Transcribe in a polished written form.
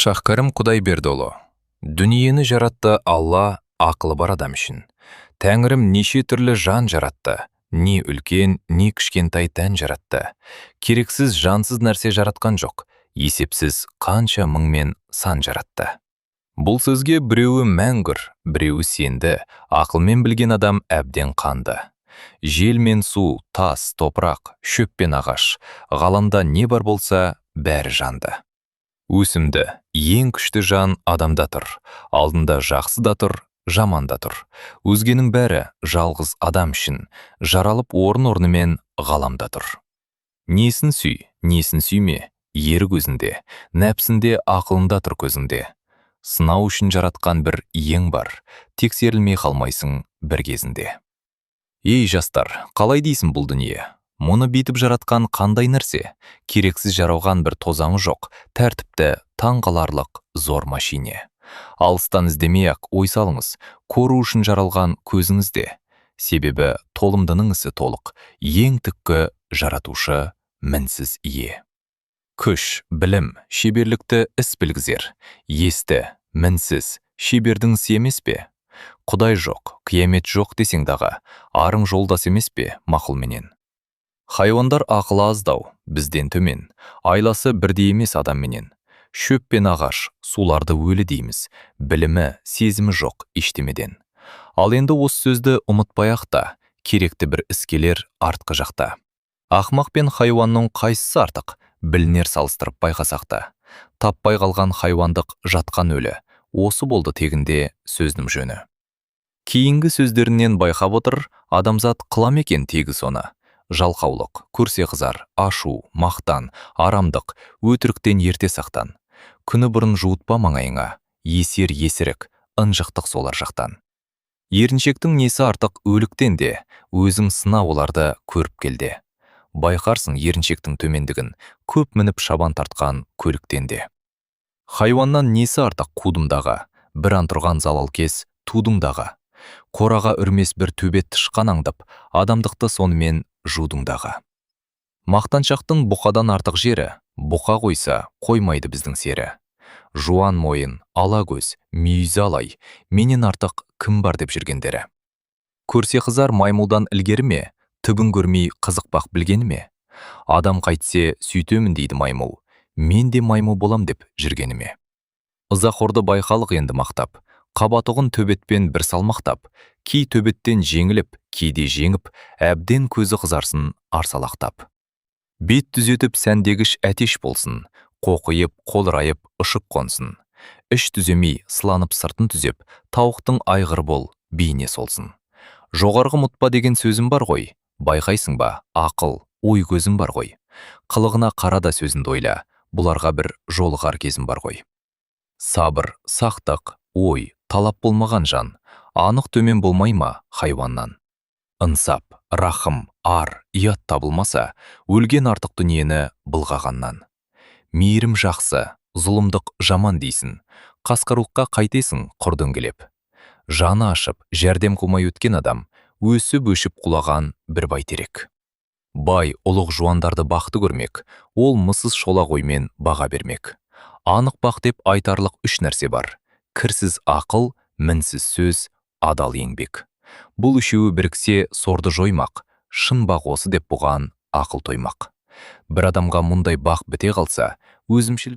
Шахкәрім Құдайбердіұлы. Дүниені жаратты Алла ақылы бар адам үшін. Тәңірім неше түрлі жан жаратты, не үлкен, не кішкентай тән жаратты. Керексіз жансыз нәрсе жаратқан жоқ, есепсіз қанша мың мен сан жаратты. Бұл сөзге біреуі мәңгүр, біреуі сенді, ақылмен білген адам әбден қанды. Жел мен су, тас, топырақ, шөп пен ағаш, ғаламда не бар болса, бәрі жанды. Өсімді, ең күшті жан адамда тұр, алдында жақсы да тұр, жаман да тұр. Өзгенің бәрі жалғыз адам үшін, жаралып орын-орнымен ғаламда тұр. Несін сүй, несін сүйме, ері көзінде, нәпсінде, ақылында тұр көзінде. Сынау үшін жаратқан бір ең бар, тексерілмей қалмайсың бір кезінде. Ей жастар, қалай дейсің бұл дүние? Мұны бетіп жаратқан қандай нәрсе? Керексіз жарауған бір тозаңы жоқ, тәртіпті таңғаларлық зор машине. Алыстан іздемей-ақ ой салыңыз, көру үшін жаралған көзіңізде. Себебі толымдының ісі толық, ең түккі жаратушы мінсіз ие. Күш, білім, шеберлікті іс білгізер. Есті, мінсіз, шебердің ісі емес пе? Құдай жоқ, қиямет жоқ десең дағы, арың жолдас емес пе мақұлменен? Хайуандар ақылы аздау, бізден төмен, айласы бірдей емес адамменен. Шөп пен ағаш, суларды өлі дейміз, білімі, сезімі жоқ ештемеден. Ал енді осы сөзді ұмытпай-ақ та, керекті бір іскелер артқы жақта. Ақмақ пен хайуанның қайсысы артық, білінер салыстырып байқасақ та. Таппай қалған хайуандық жатқан өлі, осы болды тегінде сөздің жөні. Кейінгі сөздерінен байқап отыр, адамзат қылам екен тегі соны. Жалқаулық, көрсе қызар, ашу, мақтан, арамдық, өтіріктен ерте сақтан. Күні бұрын жуытпа маңайыңа, есер есірік, ынжықтық солар жақтан. Еріншектің несі артық өліктен де, өзің сына оларды көріп келде. Байқарсың еріншектің төмендігін, көп мініп шабан тартқан көліктен де. Хайуаннан несі артық қудымдағы, бір ан тұрған залал кес тудыңдағы. Қораға үрмес бір төбет тышқан аңдып, адамдықты сонымен жудыңдағы. Мақтаншақтың бұқадан артық жері, бұқа қойса қоймайды біздің сері. Жуан мойын, ала көз, мүйізі алай, менен артық кім бар деп жүргендері. Көрсе қызар маймылдан ілгері ме, түбін көрмей қызықпақ білгені ме? Адам қайтсе сүйтемін дейді маймыл, мен де маймыл болам деп жүргені ме? Ызақорды байқалық енді мақтап, қабатұғын төбетпен бір салмақтап, кей төбеттен жеңіліп, кейде жеңіп, әбден көзі қызарсын арсалақтап. Бет түзетіп сәндегіш әтеш болсын, қоқиып, қолырайып, ұшып қонсын. Іш түземей, сыланып сыртын түзеп, тауықтың айғыр бол, бейне солсын. Жоғарғы мұтпа деген сөзім бар ғой, байқайсың ба, ақыл, ой көзім бар ғой. Қылығына қарада сөзінді ойла, бұларға бір жолығар кезім бар ғой. Сабыр, сақтық, ой, талап болмаған жан, анық төмен болмай ма хайуаннан? Ынсап, рахым, ар, ұят табылмаса, өлген артық дүниені былғағаннан. Мейірім жақсы, зұлымдық жаман дейсің, қасқаруққа қайтесің құр дөңгелеп. Жаны ашып, жәрдем қылмай өткен адам, өсіп-өшіп құлаған бір бәйтерек. Бай, ұлық жуандарды бақты көрмек, ол мысыз шолақ оймен баға бермек. Анық бақ деп айтарлық үш нәрсе бар. Кірсіз ақыл, мінсіз сөз, адал еңбек. Бұл үшеуі біріксе сорды жоймақ, шын бақ осы деп бұған ақыл тоймақ. Бір адамға мұндай бақ біте қалса, өзімшіл